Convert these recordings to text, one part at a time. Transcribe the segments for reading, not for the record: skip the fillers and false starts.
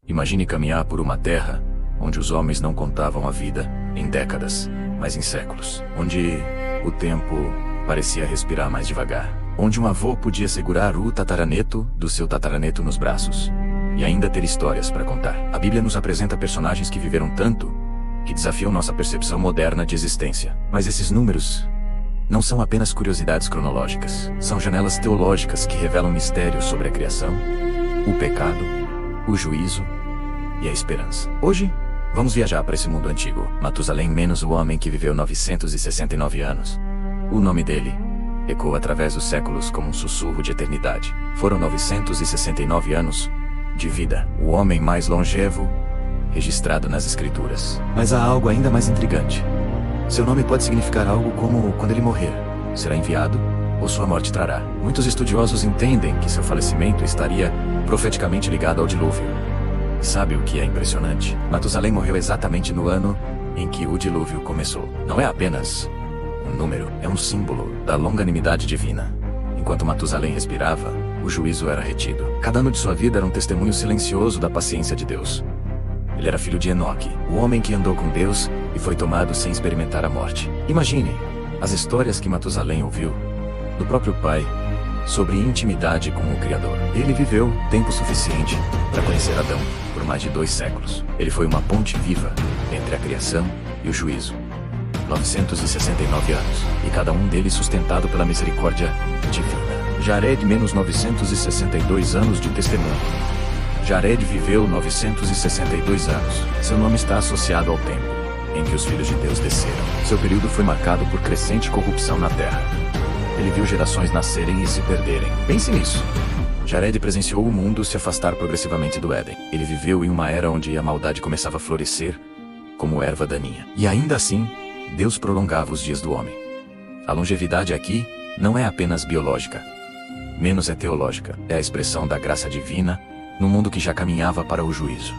Imagine caminhar por uma terra onde os homens não contavam a vida em décadas, mas em séculos. Onde o tempo parecia respirar mais devagar. Onde um avô podia segurar o tataraneto do seu tataraneto nos braços. E ainda ter histórias para contar. A Bíblia nos apresenta personagens que viveram tanto, que desafiam nossa percepção moderna de existência. Mas esses números não são apenas curiosidades cronológicas. São janelas teológicas que revelam mistérios sobre a criação, o pecado, o juízo e a esperança. Hoje, vamos viajar para esse mundo antigo. Matusalém menos o homem que viveu 969 anos. O nome dele ecoa através dos séculos como um sussurro de eternidade. Foram 969 anos de vida. O homem mais longevo registrado nas escrituras. Mas há algo ainda mais intrigante. Seu nome pode significar algo como quando ele morrer, será enviado ou sua morte trará. Muitos estudiosos entendem que seu falecimento estaria profeticamente ligado ao dilúvio. Sabe o que é impressionante? Matusalém morreu exatamente no ano em que o dilúvio começou. Não é apenas um número, é um símbolo da longanimidade divina. Enquanto Matusalém respirava, o juízo era retido. Cada ano de sua vida era um testemunho silencioso da paciência de Deus. Ele era filho de Enoque, o homem que andou com Deus e foi tomado sem experimentar a morte. Imagine as histórias que Matusalém ouviu do próprio pai sobre intimidade com o Criador. Ele viveu tempo suficiente para conhecer Adão por mais de 2 séculos. Ele foi uma ponte viva entre a criação e o juízo. 969 anos, e cada um deles sustentado pela misericórdia divina. Jared menos 962 anos de testemunho. Jared viveu 962 anos. Seu nome está associado ao tempo em que os filhos de Deus desceram. Seu período foi marcado por crescente corrupção na terra. Ele viu gerações nascerem e se perderem. Pense nisso. Jared presenciou o mundo se afastar progressivamente do Éden. Ele viveu em uma era onde a maldade começava a florescer como erva daninha. E ainda assim, Deus prolongava os dias do homem. A longevidade aqui não é apenas biológica. Menos é teológica. É a expressão da graça divina no mundo que já caminhava para o juízo.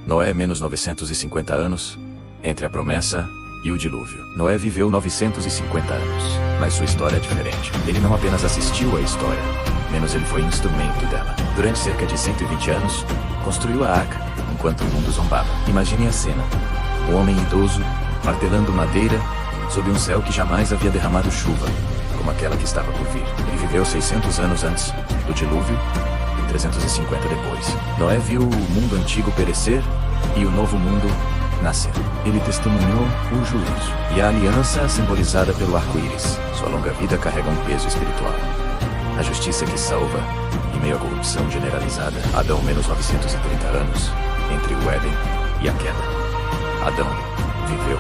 Noé menos 950 anos, entre a promessa e o dilúvio. Noé viveu 950 anos, mas sua história é diferente. Ele não apenas assistiu à história, menos ele foi instrumento dela. Durante cerca de 120 anos, construiu a arca, enquanto o mundo zombava. Imagine a cena. Um homem idoso, martelando madeira, sob um céu que jamais havia derramado chuva, como aquela que estava por vir. Ele viveu 600 anos antes do dilúvio, 350 depois. Noé viu o mundo antigo perecer e o novo mundo nascer. Ele testemunhou o juízo e a aliança simbolizada pelo arco-íris. Sua longa vida carrega um peso espiritual. A justiça que salva, em meio à corrupção generalizada. Adão menos 930 anos, entre o Éden e a queda. Adão viveu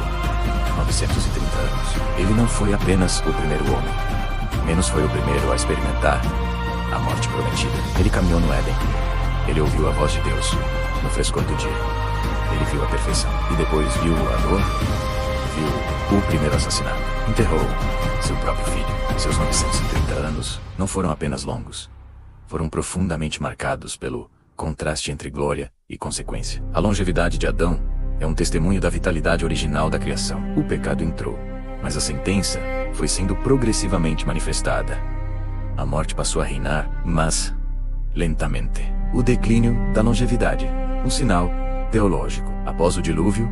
930 anos. Ele não foi apenas o primeiro homem, menos foi o primeiro a experimentar a morte prometida. Ele caminhou no Éden. Ele ouviu a voz de Deus no frescor do dia. Ele viu a perfeição. E depois viu a dor. Viu o primeiro assassinato. Enterrou seu próprio filho. Seus 930 anos não foram apenas longos. Foram profundamente marcados pelo contraste entre glória e consequência. A longevidade de Adão é um testemunho da vitalidade original da criação. O pecado entrou, mas a sentença foi sendo progressivamente manifestada. A morte passou a reinar, mas lentamente. O declínio da longevidade, um sinal teológico. Após o dilúvio,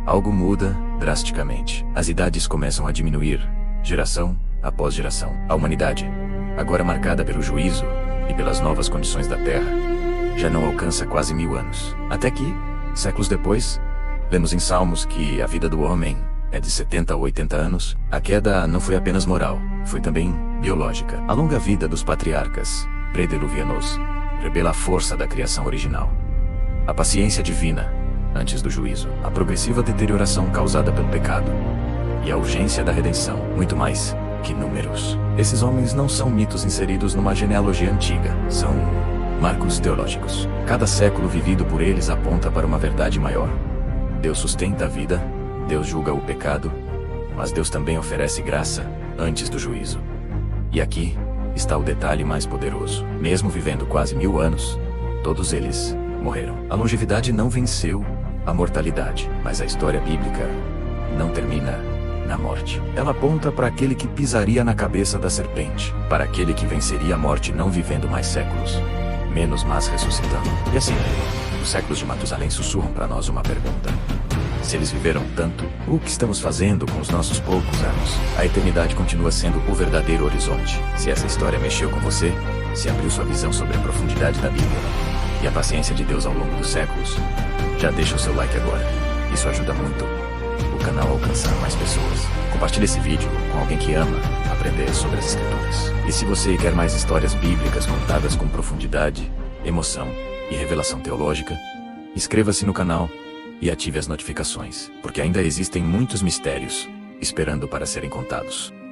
algo muda drasticamente. As idades começam a diminuir, geração após geração. A humanidade, agora marcada pelo juízo e pelas novas condições da Terra, já não alcança quase 1000 anos. Até que, séculos depois, lemos em Salmos que a vida do homem é de 70 a 80 anos. A queda não foi apenas moral, foi também biológica. A longa vida dos patriarcas prediluvianos revela a força da criação original. A paciência divina antes do juízo, a progressiva deterioração causada pelo pecado e a urgência da redenção, muito mais que números. Esses homens não são mitos inseridos numa genealogia antiga, são marcos teológicos. Cada século vivido por eles aponta para uma verdade maior. Deus sustenta a vida, Deus julga o pecado, mas Deus também oferece graça antes do juízo. E aqui está o detalhe mais poderoso. Mesmo vivendo quase 1000 anos, todos eles morreram. A longevidade não venceu a mortalidade, mas a história bíblica não termina na morte. Ela aponta para aquele que pisaria na cabeça da serpente, para aquele que venceria a morte não vivendo mais séculos, menos mas ressuscitando. E assim Os séculos de Matusalém sussurram para nós uma pergunta. Se eles viveram tanto, o que estamos fazendo com os nossos poucos anos? A eternidade continua sendo o verdadeiro horizonte. Se essa história mexeu com você, se abriu sua visão sobre a profundidade da Bíblia e a paciência de Deus ao longo dos séculos, já deixa o seu like agora. Isso ajuda muito o canal a alcançar mais pessoas. Compartilhe esse vídeo com alguém que ama aprender sobre as Escrituras. E se você quer mais histórias bíblicas contadas com profundidade, emoção e revelação teológica, inscreva-se no canal e ative as notificações, porque ainda existem muitos mistérios esperando para serem contados.